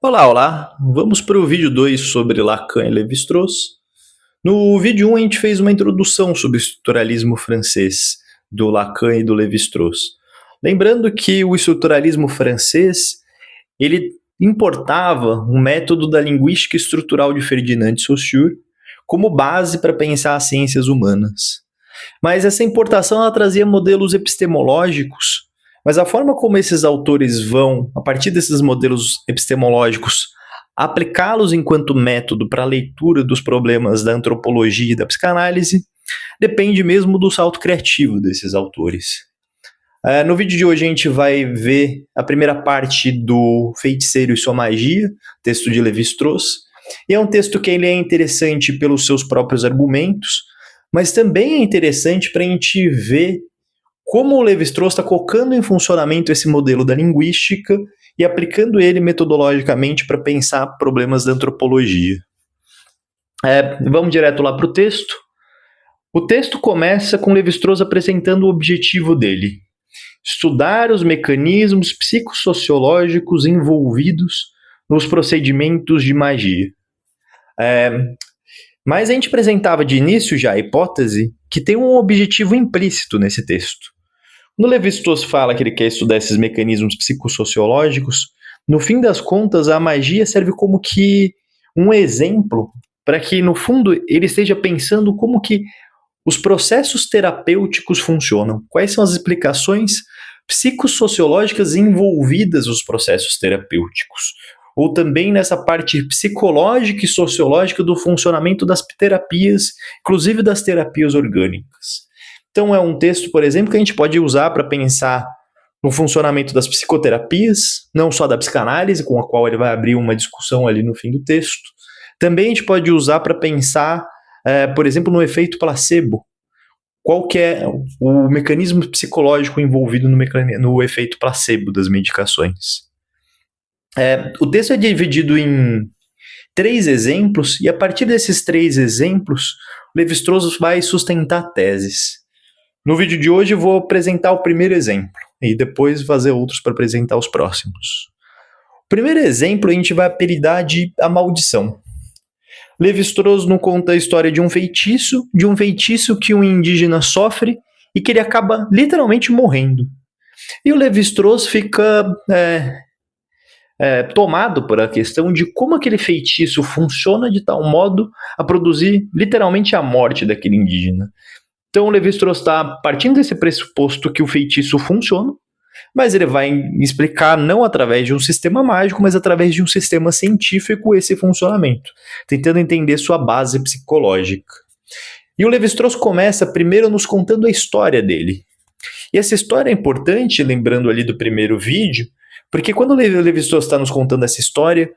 Olá, olá! Vamos para o vídeo 2 sobre Lacan e Lévi-Strauss. No vídeo 1 a gente fez uma introdução sobre o estruturalismo francês do Lacan e do Lévi-Strauss. Lembrando que o estruturalismo francês ele importava um método da linguística estrutural de Ferdinand de Saussure como base para pensar as ciências humanas. Mas essa importação ela trazia modelos epistemológicos, mas a forma como esses autores vão, a partir desses modelos epistemológicos, aplicá-los enquanto método para a leitura dos problemas da antropologia e da psicanálise, depende mesmo do salto criativo desses autores. No vídeo de hoje a gente vai ver a primeira parte do Feiticeiro e Sua Magia, texto de Lévi-Strauss, e é um texto que ele é interessante pelos seus próprios argumentos, mas também é interessante para a gente ver como o Lévi-Strauss está colocando em funcionamento esse modelo da linguística e aplicando ele metodologicamente para pensar problemas da antropologia. Vamos direto lá para o texto. O texto começa com Lévi-Strauss apresentando o objetivo dele: estudar os mecanismos psicossociológicos envolvidos nos procedimentos de magia. Mas a gente apresentava de início já a hipótese que tem um objetivo implícito nesse texto. Quando Lévi-Strauss fala que ele quer estudar esses mecanismos psicossociológicos, no fim das contas a magia serve como que um exemplo para que, no fundo, ele esteja pensando como que os processos terapêuticos funcionam, quais são as explicações psicossociológicas envolvidas nos processos terapêuticos, ou também nessa parte psicológica e sociológica do funcionamento das terapias, inclusive das terapias orgânicas. Então é um texto, por exemplo, que a gente pode usar para pensar no funcionamento das psicoterapias, não só da psicanálise, com a qual ele vai abrir uma discussão ali no fim do texto. Também a gente pode usar para pensar, por exemplo, no efeito placebo. Qual que é o mecanismo psicológico envolvido no efeito placebo das medicações? O texto é dividido em 3 exemplos, e a partir desses 3 exemplos, Lévi-Strauss vai sustentar teses. No vídeo de hoje eu vou apresentar o primeiro exemplo, e depois fazer outros para apresentar os próximos. O primeiro exemplo a gente vai apelidar de a maldição. Lévi-Strauss nos conta a história de um feitiço que um indígena sofre e que ele acaba literalmente morrendo. E o Lévi-Strauss fica tomado por a questão de como aquele feitiço funciona de tal modo a produzir literalmente a morte daquele indígena. Então o Lévi-Strauss está partindo desse pressuposto que o feitiço funciona, mas ele vai explicar não através de um sistema mágico, mas através de um sistema científico esse funcionamento, tentando entender sua base psicológica. E o Lévi-Strauss começa primeiro nos contando a história dele. E essa história é importante, lembrando ali do primeiro vídeo, porque quando o Lévi-Strauss está nos contando essa história, o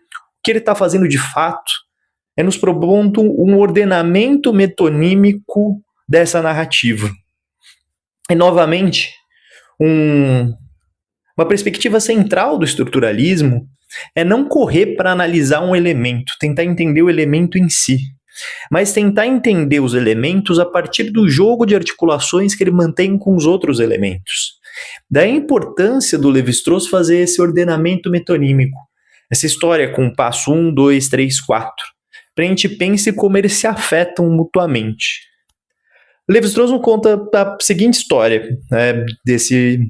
que ele está fazendo de fato é nos propondo um ordenamento metonímico dessa narrativa. E, novamente, uma perspectiva central do estruturalismo é não correr para analisar um elemento, tentar entender o elemento em si, mas tentar entender os elementos a partir do jogo de articulações que ele mantém com os outros elementos. Daí a importância do Lévi-Strauss fazer esse ordenamento metonímico, essa história com passo 1, 2, 3, 4, para a gente pense como eles se afetam mutuamente. Lévi-Strauss nos conta a seguinte história, desse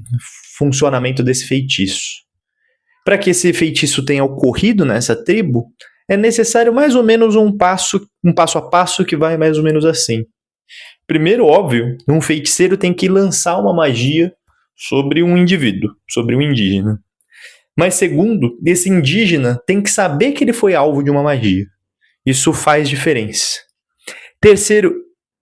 funcionamento desse feitiço. Para que esse feitiço tenha ocorrido nessa tribo, é necessário mais ou menos um passo a passo que vai mais ou menos assim. Primeiro, óbvio, um feiticeiro tem que lançar uma magia sobre um indivíduo, sobre um indígena. Mas segundo, esse indígena tem que saber que ele foi alvo de uma magia. Isso faz diferença. Terceiro,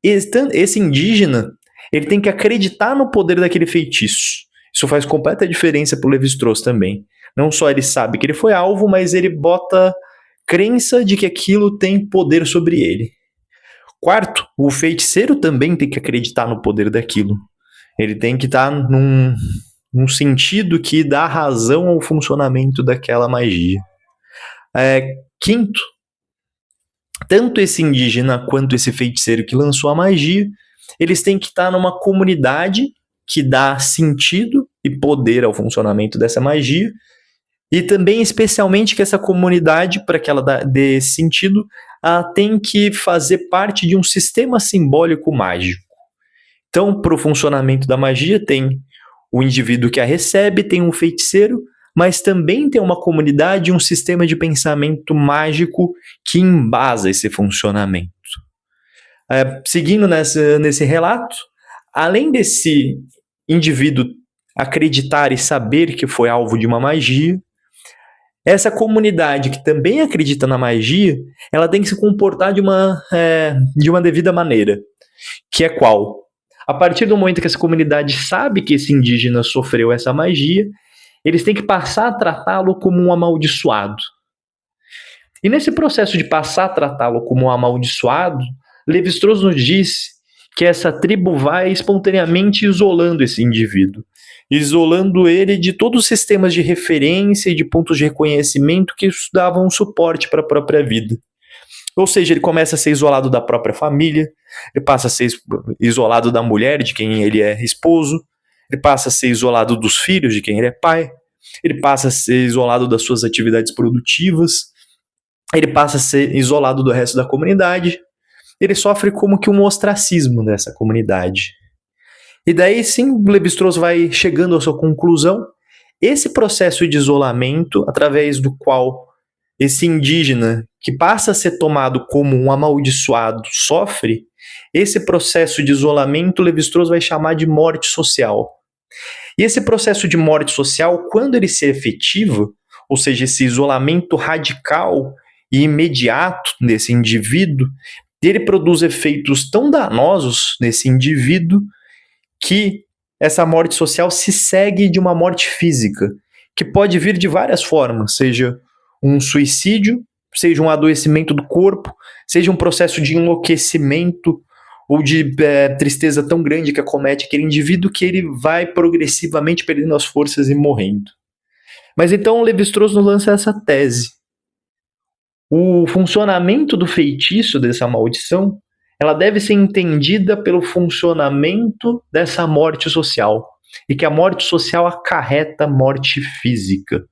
esse indígena ele tem que acreditar no poder daquele feitiço. Isso faz completa diferença para o Lévi-Strauss também. Não só ele sabe que ele foi alvo, mas ele bota crença de que aquilo tem poder sobre ele. Quarto, o feiticeiro também tem que acreditar no poder daquilo. Ele tem que estar num sentido que dá razão ao funcionamento daquela magia. Quinto, tanto esse indígena quanto esse feiticeiro que lançou a magia, eles têm que estar numa comunidade que dá sentido e poder ao funcionamento dessa magia, E também, especialmente, que essa comunidade, para que ela dê esse sentido, ela tem que fazer parte de um sistema simbólico mágico. Então, para o funcionamento da magia, tem o indivíduo que a recebe, tem um feiticeiro, mas também tem uma comunidade e um sistema de pensamento mágico que embasa esse funcionamento. Seguindo nesse relato, além desse indivíduo acreditar e saber que foi alvo de uma magia, essa comunidade que também acredita na magia, ela tem que se comportar de uma devida maneira, que é qual? A partir do momento que essa comunidade sabe que esse indígena sofreu essa magia, eles têm que passar a tratá-lo como um amaldiçoado. E nesse processo de passar a tratá-lo como um amaldiçoado, Lévi-Strauss nos diz que essa tribo vai espontaneamente isolando esse indivíduo, isolando ele de todos os sistemas de referência e de pontos de reconhecimento que davam suporte para a própria vida. Ou seja, ele começa a ser isolado da própria família, ele passa a ser isolado da mulher de quem ele é esposo, ele passa a ser isolado dos filhos de quem ele é pai, ele passa a ser isolado das suas atividades produtivas, ele passa a ser isolado do resto da comunidade, ele sofre como que um ostracismo dessa comunidade. E daí sim, Lévi-Strauss vai chegando à sua conclusão, esse processo de isolamento, através do qual esse indígena, que passa a ser tomado como um amaldiçoado, sofre, esse processo de isolamento Lévi-Strauss vai chamar de morte social. E esse processo de morte social, quando ele se efetiva, ou seja, esse isolamento radical e imediato desse indivíduo, ele produz efeitos tão danosos nesse indivíduo que essa morte social se segue de uma morte física, que pode vir de várias formas, seja um suicídio, seja um adoecimento do corpo, seja um processo de enlouquecimento ou de tristeza tão grande que acomete aquele indivíduo que ele vai progressivamente perdendo as forças e morrendo. Mas então Lévi-Strauss nos lança essa tese. O funcionamento do feitiço dessa maldição, ela deve ser entendida pelo funcionamento dessa morte social, e que a morte social acarreta morte física.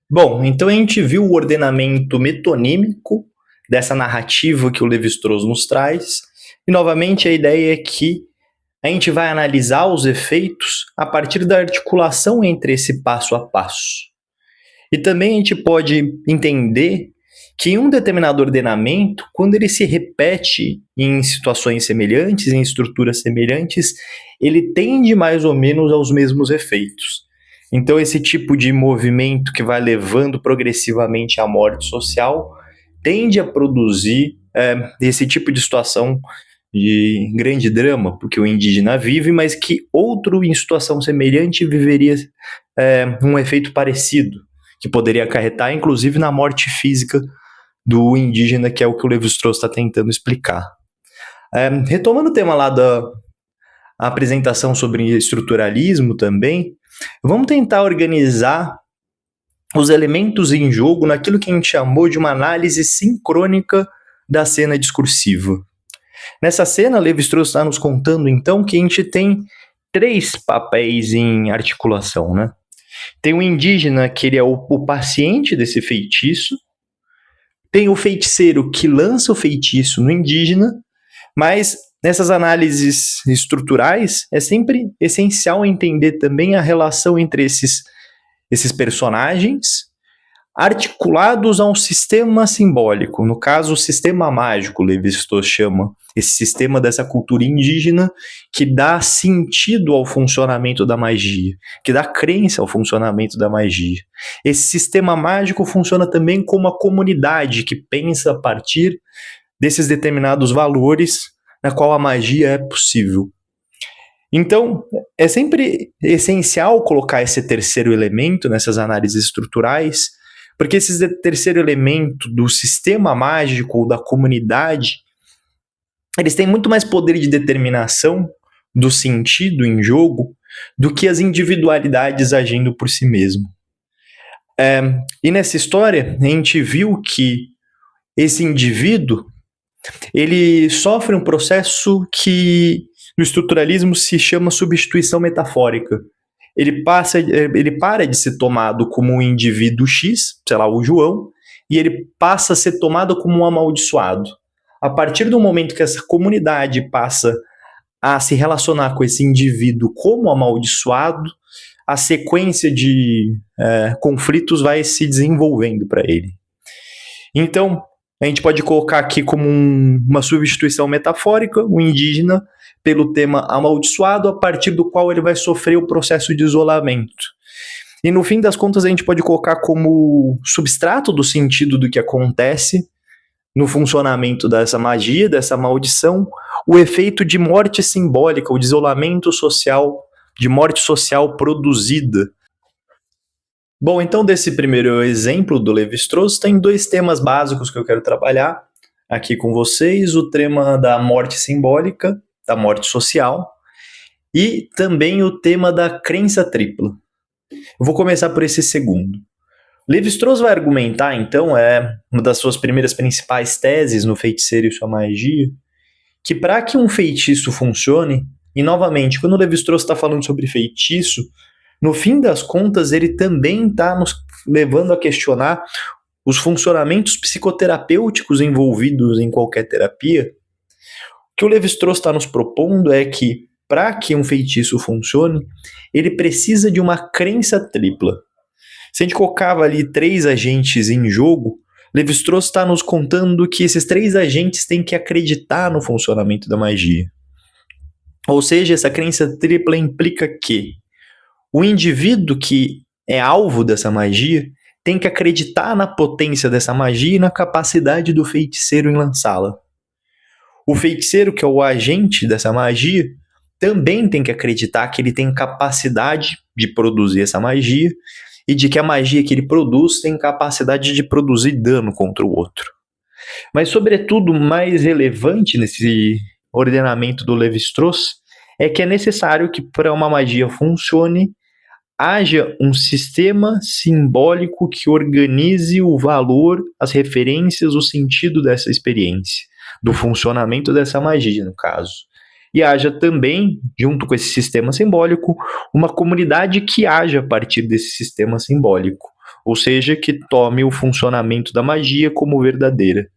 Bom, então a gente viu o ordenamento metonímico dessa narrativa que o Lévi-Strauss nos traz, e novamente a ideia é que a gente vai analisar os efeitos a partir da articulação entre esse passo a passo. E também a gente pode entender que em um determinado ordenamento, quando ele se repete em situações semelhantes, em estruturas semelhantes, ele tende mais ou menos aos mesmos efeitos. Então, esse tipo de movimento que vai levando progressivamente à morte social tende a produzir esse tipo de situação de grande drama, porque o indígena vive, mas que outro em situação semelhante viveria um efeito parecido, que poderia acarretar, inclusive, na morte física do indígena, que é o que o Lévi-Strauss está tentando explicar. Retomando o tema lá da apresentação sobre estruturalismo também, vamos tentar organizar os elementos em jogo naquilo que a gente chamou de uma análise sincrônica da cena discursiva. Nessa cena, Lévi-Strauss está nos contando, então, que a gente tem 3 papéis em articulação, né? Tem o indígena, que ele é o paciente desse feitiço, tem o feiticeiro que lança o feitiço no indígena, mas nessas análises estruturais é sempre essencial entender também a relação entre esses personagens articulados a um sistema simbólico, no caso o sistema mágico, Lévi-Strauss chama, esse sistema dessa cultura indígena que dá sentido ao funcionamento da magia, que dá crença ao funcionamento da magia. Esse sistema mágico funciona também como uma comunidade que pensa a partir desses determinados valores na qual a magia é possível. Então, é sempre essencial colocar esse terceiro elemento nessas análises estruturais, porque esse terceiro elemento do sistema mágico ou da comunidade, eles têm muito mais poder de determinação do sentido em jogo do que as individualidades agindo por si mesmo. E nessa história, a gente viu que esse indivíduo, ele sofre um processo que no estruturalismo se chama substituição metafórica. ele para de ser tomado como um indivíduo X, sei lá, o João, e ele passa a ser tomado como um amaldiçoado. A partir do momento que essa comunidade passa a se relacionar com esse indivíduo como amaldiçoado, a sequência de conflitos vai se desenvolvendo para ele. Então, a gente pode colocar aqui como uma substituição metafórica o indígena pelo tema amaldiçoado, a partir do qual ele vai sofrer o processo de isolamento. E no fim das contas, a gente pode colocar como substrato do sentido do que acontece no funcionamento dessa magia, dessa maldição, o efeito de morte simbólica, o de isolamento social, de morte social produzida. Bom, então desse primeiro exemplo do Lévi-Strauss, tem dois temas básicos que eu quero trabalhar aqui com vocês, o tema da morte simbólica, da morte social, e também o tema da crença tripla. Eu vou começar por esse segundo. Lévi-Strauss vai argumentar, então, uma das suas primeiras principais teses no Feiticeiro e Sua Magia, que para que um feitiço funcione, e novamente, quando o Lévi-Strauss está falando sobre feitiço, no fim das contas, ele também está nos levando a questionar os funcionamentos psicoterapêuticos envolvidos em qualquer terapia. O que o Lévi-Strauss está nos propondo é que, para que um feitiço funcione, ele precisa de uma crença tripla. Se a gente colocava ali 3 agentes em jogo, Lévi-Strauss está nos contando que esses 3 agentes têm que acreditar no funcionamento da magia. Ou seja, essa crença tripla implica que o indivíduo que é alvo dessa magia tem que acreditar na potência dessa magia e na capacidade do feiticeiro em lançá-la. O feiticeiro, que é o agente dessa magia, também tem que acreditar que ele tem capacidade de produzir essa magia e de que a magia que ele produz tem capacidade de produzir dano contra o outro. Mas, sobretudo, mais relevante nesse ordenamento do Lévi-Strauss é que é necessário que, para uma magia funcione, haja um sistema simbólico que organize o valor, as referências, o sentido dessa experiência, do funcionamento dessa magia, no caso. E haja também, junto com esse sistema simbólico, uma comunidade que haja a partir desse sistema simbólico, ou seja, que tome o funcionamento da magia como verdadeira.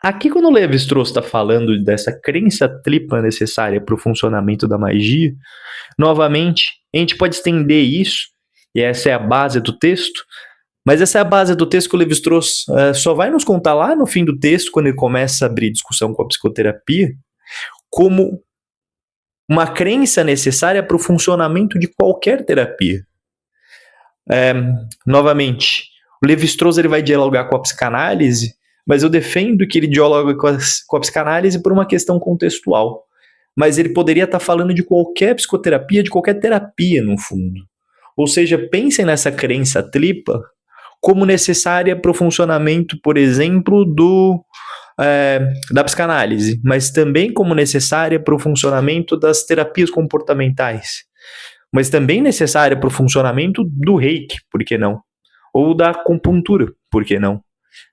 Aqui, quando o Lévi-Strauss está falando dessa crença tripla necessária para o funcionamento da magia, novamente, a gente pode estender isso, e essa é a base do texto, mas essa é a base do texto que o Lévi-Strauss só vai nos contar lá no fim do texto, quando ele começa a abrir discussão com a psicoterapia, como uma crença necessária para o funcionamento de qualquer terapia. Novamente, o Lévi-Strauss ele vai dialogar com a psicanálise, mas eu defendo que ele dialoga com a psicanálise por uma questão contextual. Mas ele poderia estar falando de qualquer psicoterapia, de qualquer terapia, no fundo. Ou seja, pensem nessa crença tripla como necessária para o funcionamento, por exemplo, da psicanálise, mas também como necessária para o funcionamento das terapias comportamentais, mas também necessária para o funcionamento do reiki, por que não? Ou da acupuntura, por que não?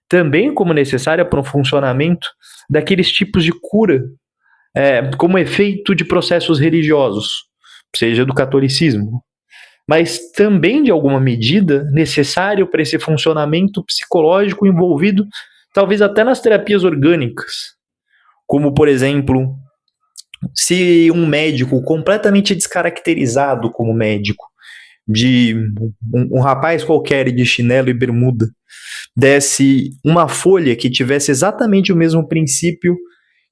Também como necessária para o funcionamento daqueles tipos de cura, como efeito de processos religiosos, seja do catolicismo, mas também, de alguma medida, necessário para esse funcionamento psicológico envolvido, talvez até nas terapias orgânicas, como, por exemplo, se um médico completamente descaracterizado como médico, de um rapaz qualquer de chinelo e bermuda, desse uma folha que tivesse exatamente o mesmo princípio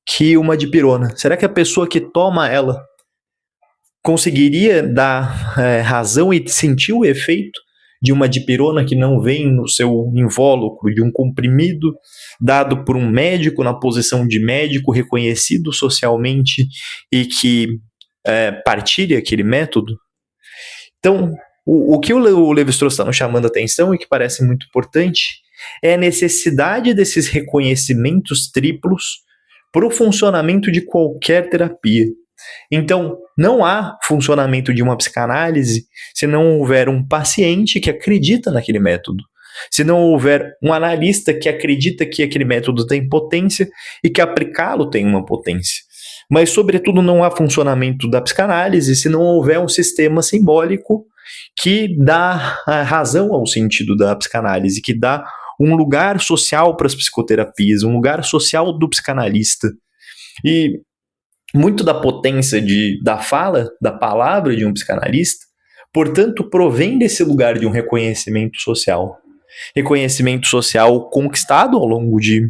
que uma dipirona, será que a pessoa que toma ela conseguiria dar razão e sentir o efeito de uma dipirona que não vem no seu invólucro, de um comprimido dado por um médico na posição de médico reconhecido socialmente e que partilha aquele método? Então, o que o Lévi-Strauss está nos chamando a atenção e que parece muito importante é a necessidade desses reconhecimentos triplos para o funcionamento de qualquer terapia. Então, não há funcionamento de uma psicanálise se não houver um paciente que acredita naquele método, se não houver um analista que acredita que aquele método tem potência e que aplicá-lo tem uma potência. Mas, sobretudo, não há funcionamento da psicanálise se não houver um sistema simbólico que dá a razão ao sentido da psicanálise, que dá um lugar social para as psicoterapias, um lugar social do psicanalista. E muito da potência da fala, da palavra de um psicanalista, portanto, provém desse lugar de um reconhecimento social. Reconhecimento social conquistado ao longo de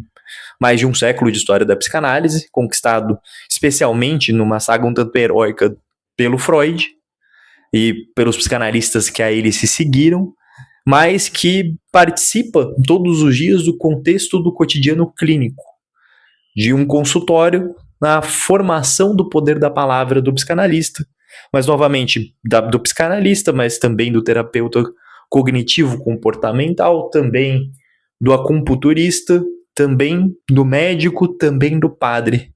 mais de um século de história da psicanálise, conquistado especialmente numa saga um tanto heróica pelo Freud e pelos psicanalistas que a ele se seguiram, mas que participa todos os dias do contexto do cotidiano clínico, de um consultório, na formação do poder da palavra do psicanalista, mas novamente do psicanalista, mas também do terapeuta cognitivo-comportamental, também do acupunturista, também do médico, também do padre.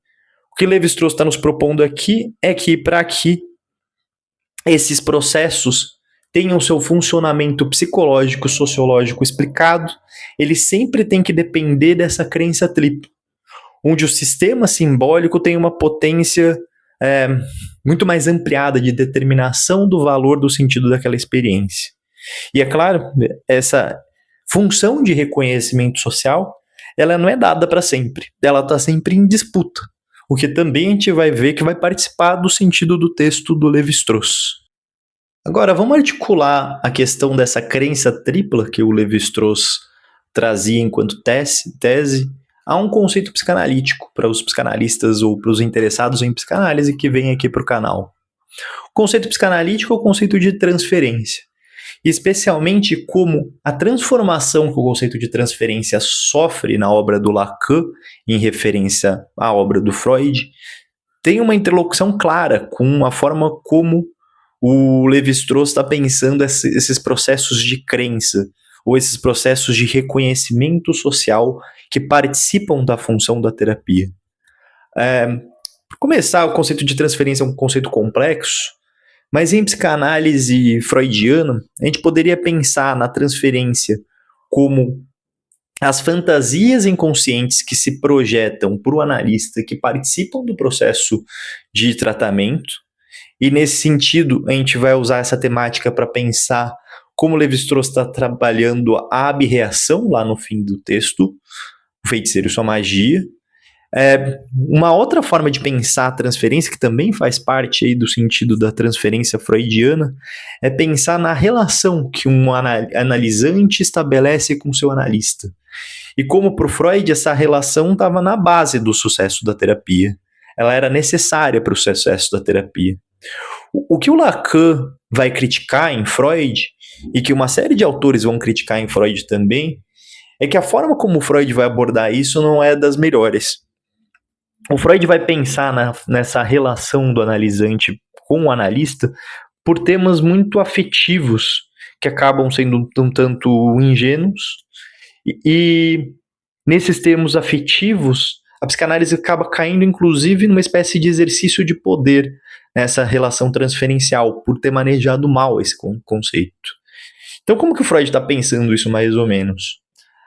O que Levi-Strauss está nos propondo aqui é que para que esses processos tenham seu funcionamento psicológico, sociológico explicado, eles sempre têm que depender dessa crença tripla, onde o sistema simbólico tem uma potência muito mais ampliada de determinação do valor do sentido daquela experiência. E é claro, essa função de reconhecimento social, ela não é dada para sempre, ela está sempre em disputa, o que também a gente vai ver que vai participar do sentido do texto do Levi-Strauss. Agora, vamos articular a questão dessa crença tripla que o Levi-Strauss trazia enquanto tese a um conceito psicanalítico para os psicanalistas ou para os interessados em psicanálise que vêm aqui para o canal. O conceito psicanalítico é o conceito de transferência, especialmente como a transformação que o conceito de transferência sofre na obra do Lacan, em referência à obra do Freud, tem uma interlocução clara com a forma como o Levi-Strauss está pensando esses processos de crença, ou esses processos de reconhecimento social que participam da função da terapia. Para começar, o conceito de transferência é um conceito complexo, mas em psicanálise freudiana, a gente poderia pensar na transferência como as fantasias inconscientes que se projetam para o analista, que participam do processo de tratamento, e nesse sentido a gente vai usar essa temática para pensar como Levi-Strauss está trabalhando a abreação lá no fim do texto, o feiticeiro e sua magia. Uma outra forma de pensar a transferência, que também faz parte aí do sentido da transferência freudiana, é pensar na relação que um analisante estabelece com seu analista. E como para o Freud essa relação estava na base do sucesso da terapia. Ela era necessária para o sucesso da terapia. O que o Lacan vai criticar em Freud, e que uma série de autores vão criticar em Freud também, é que a forma como o Freud vai abordar isso não é das melhores. O Freud vai pensar nessa relação do analisante com o analista por temas muito afetivos, que acabam sendo um tanto ingênuos, e nesses termos afetivos, a psicanálise acaba caindo inclusive numa espécie de exercício de poder nessa relação transferencial, por ter manejado mal esse conceito. Então, como que o Freud está pensando isso mais ou menos?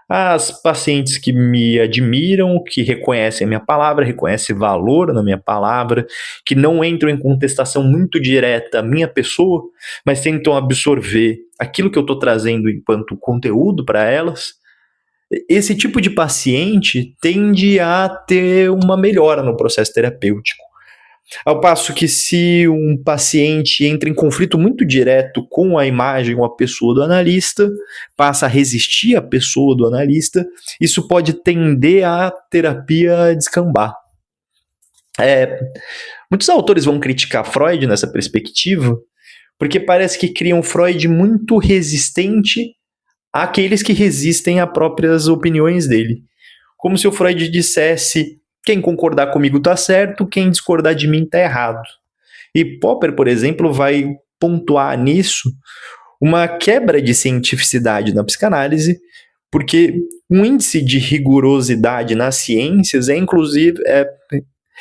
As pacientes que me admiram, que reconhecem a minha palavra, reconhecem valor na minha palavra, que não entram em contestação muito direta à minha pessoa, mas tentam absorver aquilo que eu estou trazendo enquanto conteúdo para elas, esse tipo de paciente tende a ter uma melhora no processo terapêutico. Ao passo que se um paciente entra em conflito muito direto com a imagem ou a pessoa do analista, passa a resistir à pessoa do analista, isso pode tender a terapia descambar. Muitos autores vão criticar Freud nessa perspectiva, porque parece que criam Freud muito resistente àqueles que resistem às próprias opiniões dele. Como se o Freud dissesse: quem concordar comigo está certo, quem discordar de mim está errado. E Popper, por exemplo, vai pontuar nisso uma quebra de cientificidade na psicanálise, porque um índice de rigorosidade nas ciências é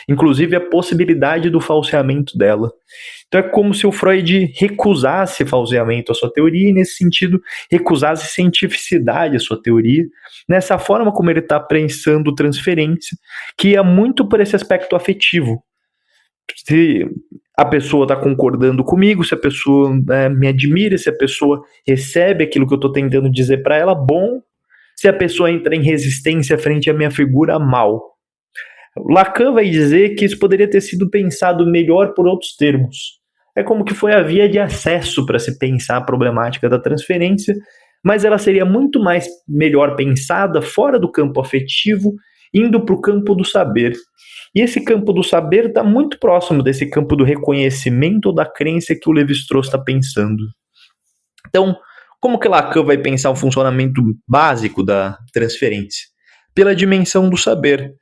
inclusive a possibilidade do falseamento dela. Então é como se o Freud recusasse falseamento à sua teoria e, nesse sentido, recusasse cientificidade à sua teoria, nessa forma como ele está pensando transferência, que é muito por esse aspecto afetivo. Se a pessoa está concordando comigo, se a pessoa me admira, se a pessoa recebe aquilo que eu estou tentando dizer para ela, bom. Se a pessoa entra em resistência frente à minha figura, mal. Lacan vai dizer que isso poderia ter sido pensado melhor por outros termos. É como que foi a via de acesso para se pensar a problemática da transferência, mas ela seria muito mais melhor pensada fora do campo afetivo, indo para o campo do saber. E esse campo do saber está muito próximo desse campo do reconhecimento ou da crença que o Lévi-Strauss está pensando. Então, como que Lacan vai pensar o funcionamento básico da transferência? Pela dimensão do saber.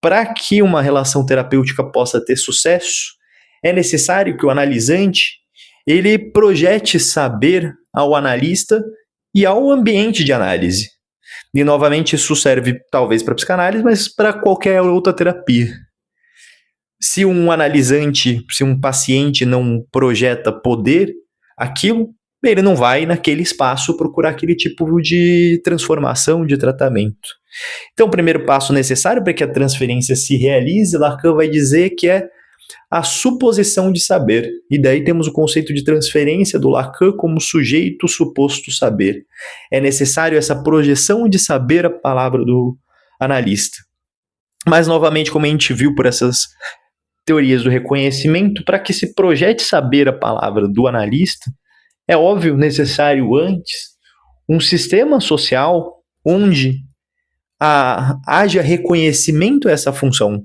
Para que uma relação terapêutica possa ter sucesso, é necessário que o analisante ele projete saber ao analista e ao ambiente de análise. E, novamente, isso serve talvez para a psicanálise, mas para qualquer outra terapia. Se um analisante, se um paciente não projeta poder, aquilo, ele não vai naquele espaço procurar aquele tipo de transformação, de tratamento. Então, o primeiro passo necessário para que a transferência se realize, Lacan vai dizer que é a suposição de saber. E daí temos o conceito de transferência do Lacan como sujeito suposto saber. É necessário essa projeção de saber a palavra do analista. Mas, novamente, como a gente viu por essas teorias do reconhecimento, para que se projete saber a palavra do analista, é óbvio necessário antes um sistema social onde haja reconhecimento a essa função,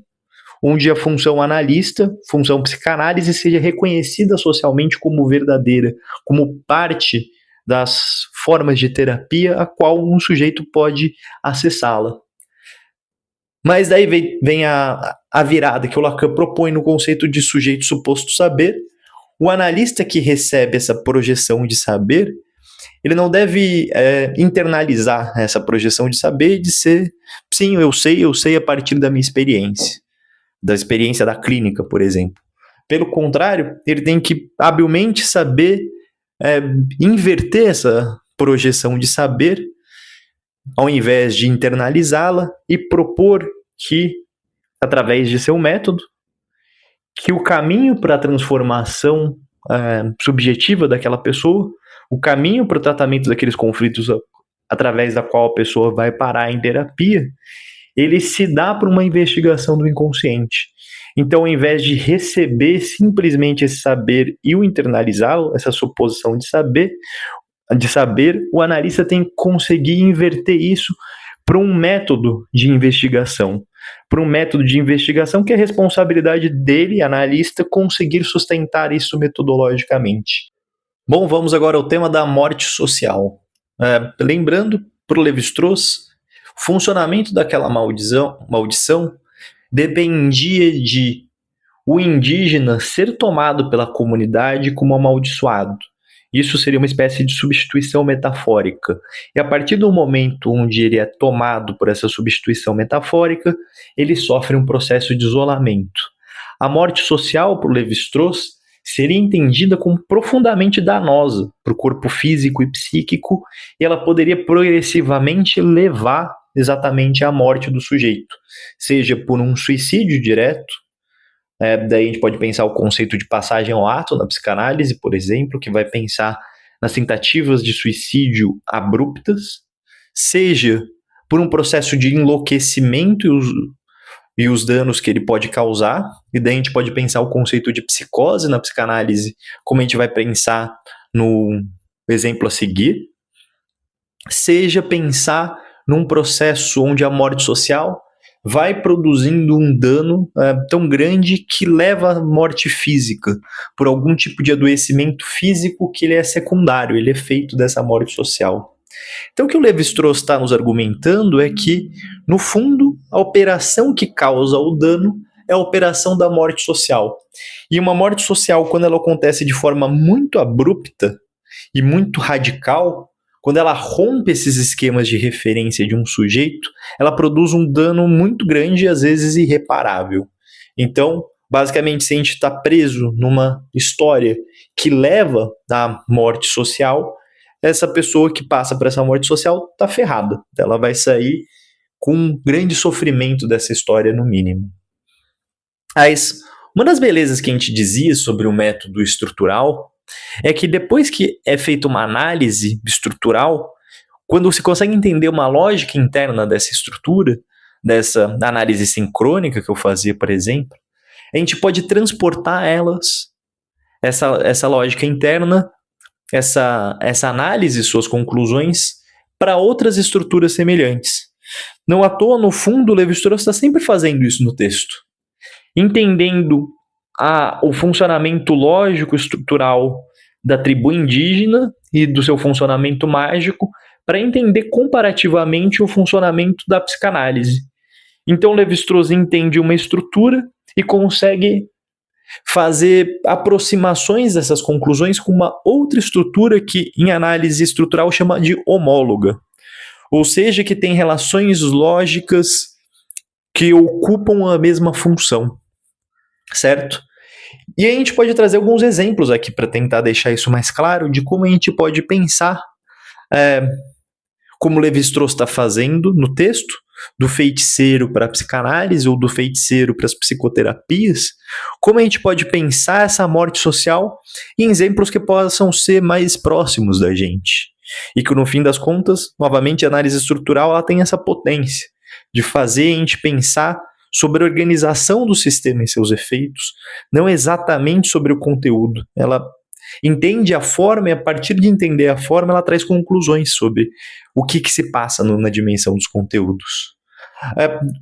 onde a função analista, função psicanálise, seja reconhecida socialmente como verdadeira, como parte das formas de terapia a qual um sujeito pode acessá-la. Mas daí vem a virada que o Lacan propõe no conceito de sujeito suposto saber. O analista que recebe essa projeção de saber, ele não deve internalizar essa projeção de saber e de ser, sim, eu sei a partir da minha experiência, da experiência da clínica, por exemplo. Pelo contrário, ele tem que habilmente saber inverter essa projeção de saber, ao invés de internalizá-la, e propor que, através de seu método, que o caminho para a transformação subjetiva daquela pessoa, o caminho para o tratamento daqueles conflitos através da qual a pessoa vai parar em terapia, ele se dá por uma investigação do inconsciente. Então, ao invés de receber simplesmente esse saber e o internalizá-lo, essa suposição de saber, o analista tem que conseguir inverter isso para um método de investigação. Para um método de investigação que é responsabilidade dele, analista, conseguir sustentar isso metodologicamente. Bom, vamos agora ao tema da morte social. Lembrando, para o Lévi-Strauss, o funcionamento daquela maldição dependia de o indígena ser tomado pela comunidade como amaldiçoado. Isso seria uma espécie de substituição metafórica. E a partir do momento onde ele é tomado por essa substituição metafórica, ele sofre um processo de isolamento. A morte social, por Lévi-Strauss, seria entendida como profundamente danosa para o corpo físico e psíquico, e ela poderia progressivamente levar exatamente à morte do sujeito, seja por um suicídio direto. Daí a gente pode pensar o conceito de passagem ao ato na psicanálise, por exemplo, que vai pensar nas tentativas de suicídio abruptas, seja por um processo de enlouquecimento e os danos que ele pode causar, e daí a gente pode pensar o conceito de psicose na psicanálise, como a gente vai pensar no exemplo a seguir, seja pensar num processo onde a morte social vai produzindo um dano tão grande que leva à morte física, por algum tipo de adoecimento físico que ele é secundário, ele é feito dessa morte social. Então o que o Lévi-Strauss está nos argumentando é que, no fundo, a operação que causa o dano é a operação da morte social. E uma morte social, quando ela acontece de forma muito abrupta e muito radical, quando ela rompe esses esquemas de referência de um sujeito, ela produz um dano muito grande e às vezes irreparável. Então, basicamente, se a gente está preso numa história que leva à morte social, essa pessoa que passa por essa morte social está ferrada. Ela vai sair com um grande sofrimento dessa história, no mínimo. Mas Uma das belezas que a gente dizia sobre o método estrutural é que depois que é feita uma análise estrutural, quando se consegue entender uma lógica interna dessa estrutura, dessa análise sincrônica que eu fazia, por exemplo, a gente pode transportar essa lógica interna, essa análise, suas conclusões, para outras estruturas semelhantes. Não à toa, no fundo, o Levi-Strauss está sempre fazendo isso no texto. Entendendo o funcionamento lógico estrutural da tribo indígena e do seu funcionamento mágico para entender comparativamente o funcionamento da psicanálise. Então, Levi-Strauss entende uma estrutura e consegue fazer aproximações dessas conclusões com uma outra estrutura que, em análise estrutural, chama de homóloga. Ou seja, que tem relações lógicas que ocupam a mesma função, certo? E a gente pode trazer alguns exemplos aqui para tentar deixar isso mais claro de como a gente pode pensar, como Levi-Strauss está fazendo no texto, do feiticeiro para a psicanálise ou do feiticeiro para as psicoterapias, como a gente pode pensar essa morte social em exemplos que possam ser mais próximos da gente. E que no fim das contas, novamente, a análise estrutural ela tem essa potência de fazer a gente pensar sobre a organização do sistema e seus efeitos, não exatamente sobre o conteúdo. Ela entende a forma e a partir de entender a forma ela traz conclusões sobre o que se passa na dimensão dos conteúdos.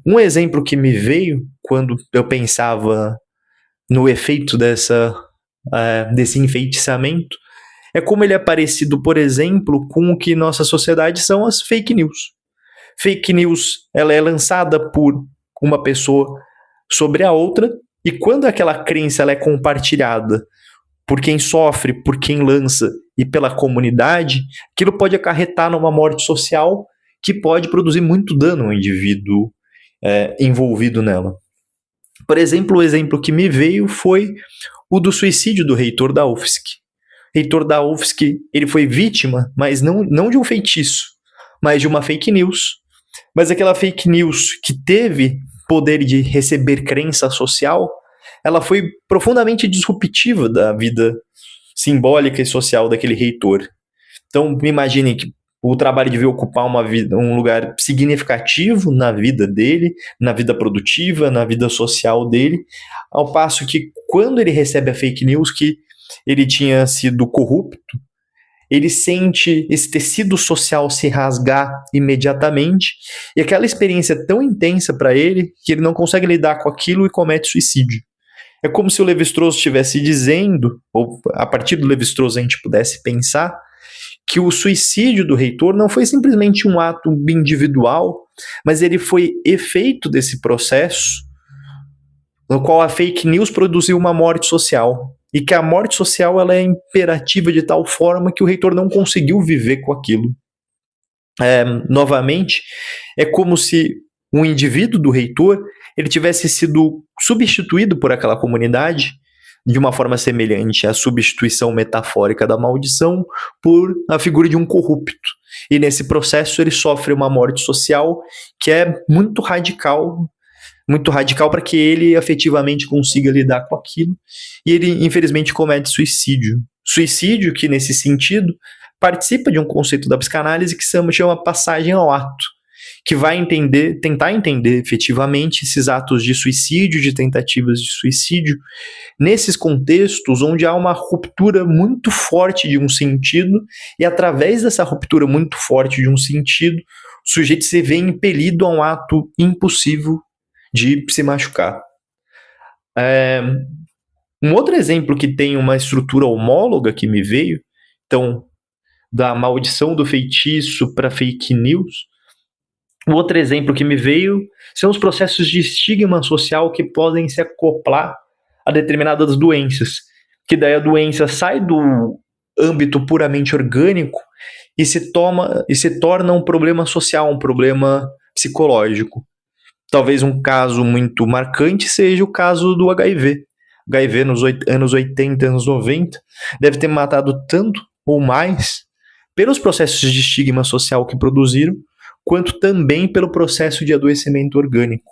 Um exemplo que me veio quando eu pensava no efeito desse enfeitiçamento é como ele é parecido, por exemplo, com o que nossa sociedade são as fake news. Fake news ela é lançada por uma pessoa sobre a outra e quando aquela crença ela é compartilhada por quem sofre, por quem lança e pela comunidade, aquilo pode acarretar numa morte social que pode produzir muito dano ao indivíduo envolvido nela. Por exemplo, o exemplo que me veio foi o do suicídio do reitor da UFSC. O reitor da UFSC ele foi vítima, mas não de um feitiço, mas de uma fake news. Mas aquela fake news que teve poder de receber crença social, ela foi profundamente disruptiva da vida simbólica e social daquele reitor. Então, imagine que o trabalho devia ocupar um lugar significativo na vida dele, na vida produtiva, na vida social dele, ao passo que quando ele recebe a fake news que ele tinha sido corrupto, ele sente esse tecido social se rasgar imediatamente e aquela experiência é tão intensa para ele que ele não consegue lidar com aquilo e comete suicídio. É como se o Levi-Strauss estivesse dizendo, ou a partir do Levi-Strauss a gente pudesse pensar, que o suicídio do reitor não foi simplesmente um ato individual, mas ele foi efeito desse processo no qual a fake news produziu uma morte social. E que a morte social ela é imperativa de tal forma que o reitor não conseguiu viver com aquilo. Novamente, é como se um indivíduo do reitor ele tivesse sido substituído por aquela comunidade de uma forma semelhante à substituição metafórica da maldição por a figura de um corrupto. E nesse processo ele sofre uma morte social que é muito radical para que ele afetivamente consiga lidar com aquilo, e ele infelizmente comete suicídio. Suicídio que nesse sentido participa de um conceito da psicanálise que se chama passagem ao ato, que vai tentar entender efetivamente esses atos de suicídio, de tentativas de suicídio, nesses contextos onde há uma ruptura muito forte de um sentido, e através dessa ruptura muito forte de um sentido, o sujeito se vê impelido a um ato impossível de se machucar. Um outro exemplo que tem uma estrutura homóloga que me veio, então, da maldição do feitiço para fake news. Um outro exemplo que me veio são os processos de estigma social que podem se acoplar a determinadas doenças, que daí a doença sai do âmbito puramente orgânico e se torna um problema social, um problema psicológico. Talvez um caso muito marcante seja o caso do HIV. O HIV nos anos 80, anos 90, deve ter matado tanto ou mais pelos processos de estigma social que produziram, quanto também pelo processo de adoecimento orgânico.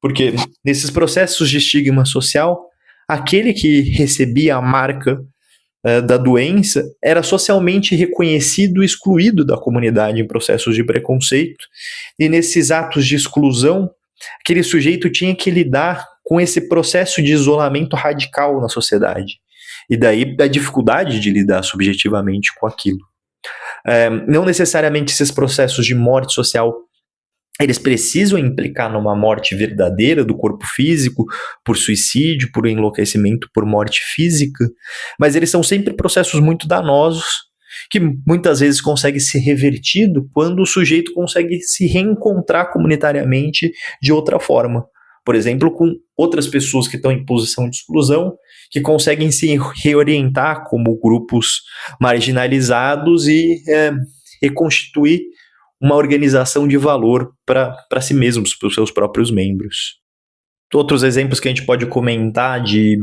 Porque nesses processos de estigma social, aquele que recebia a marca da doença era socialmente reconhecido e excluído da comunidade em processos de preconceito, e nesses atos de exclusão, aquele sujeito tinha que lidar com esse processo de isolamento radical na sociedade, e daí a dificuldade de lidar subjetivamente com aquilo. Não necessariamente esses processos de morte social eles precisam implicar numa morte verdadeira do corpo físico, por suicídio, por enlouquecimento, por morte física, mas eles são sempre processos muito danosos, que muitas vezes conseguem ser revertido quando o sujeito consegue se reencontrar comunitariamente de outra forma. Por exemplo, com outras pessoas que estão em posição de exclusão, que conseguem se reorientar como grupos marginalizados e reconstituir uma organização de valor para si mesmos, para os seus próprios membros. Outros exemplos que a gente pode comentar de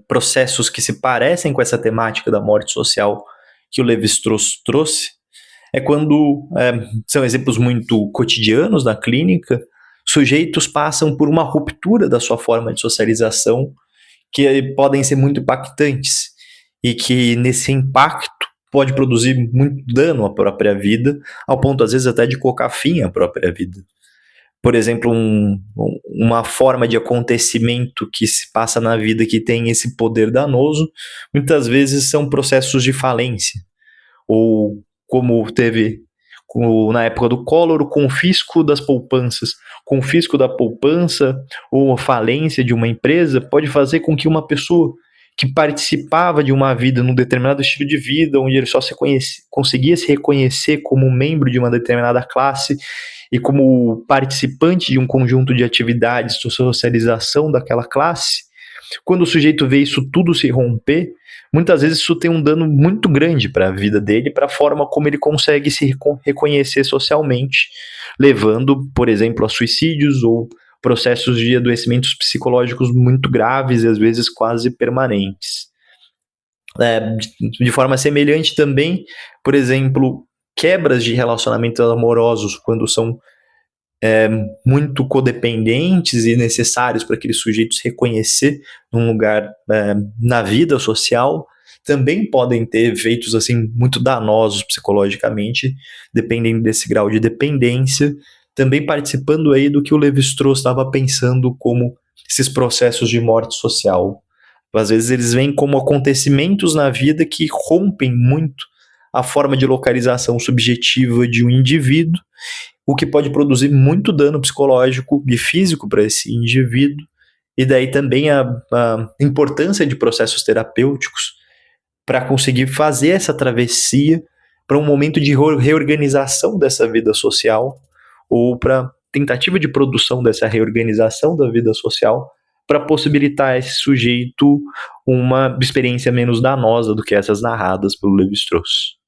processos que se parecem com essa temática da morte social que o Lévi-Strauss trouxe, é quando, são exemplos muito cotidianos na clínica, sujeitos passam por uma ruptura da sua forma de socialização que podem ser muito impactantes e que nesse impacto pode produzir muito dano à própria vida, ao ponto, às vezes, até de colocar fim à própria vida. Por exemplo, uma forma de acontecimento que se passa na vida que tem esse poder danoso, muitas vezes são processos de falência, ou como teve na época do Collor, o confisco das poupanças. Confisco da poupança ou a falência de uma empresa pode fazer com que uma pessoa que participava de uma vida num determinado estilo de vida, onde ele só conseguia se reconhecer como membro de uma determinada classe e como participante de um conjunto de atividades de socialização daquela classe, quando o sujeito vê isso tudo se romper, muitas vezes isso tem um dano muito grande para a vida dele, para a forma como ele consegue se reconhecer socialmente, levando, por exemplo, a suicídios ou processos de adoecimentos psicológicos muito graves e às vezes quase permanentes. De forma semelhante também, por exemplo, quebras de relacionamentos amorosos quando são muito codependentes e necessários para aquele sujeito se reconhecer num lugar na vida social, também podem ter efeitos assim muito danosos psicologicamente, dependendo desse grau de dependência, também participando aí do que o Lévi-Strauss estava pensando como esses processos de morte social. Às vezes eles vêm como acontecimentos na vida que rompem muito a forma de localização subjetiva de um indivíduo, o que pode produzir muito dano psicológico e físico para esse indivíduo, e daí também a importância de processos terapêuticos para conseguir fazer essa travessia para um momento de reorganização dessa vida social, ou para tentativa de produção dessa reorganização da vida social, para possibilitar a esse sujeito uma experiência menos danosa do que essas narradas pelo Lévi-Strauss.